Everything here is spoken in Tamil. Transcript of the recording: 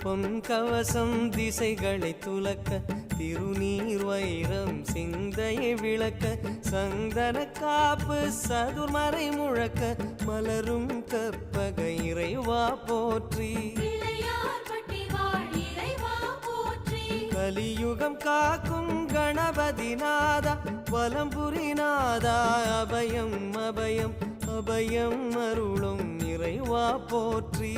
பொன் கவசம் திசைகளை துலக்க திருநீர் வைரம் சிந்தையை விளக்க சந்தன காப்பு சதுர்மறை முழக்க மலரும் கற்பக இறைவா போற்றி கலியுகம் காக்கும் கணபதிநாதா வலம்புரிநாதா அபயம் அபயம் அபயம் அருளும் இறைவா போற்றி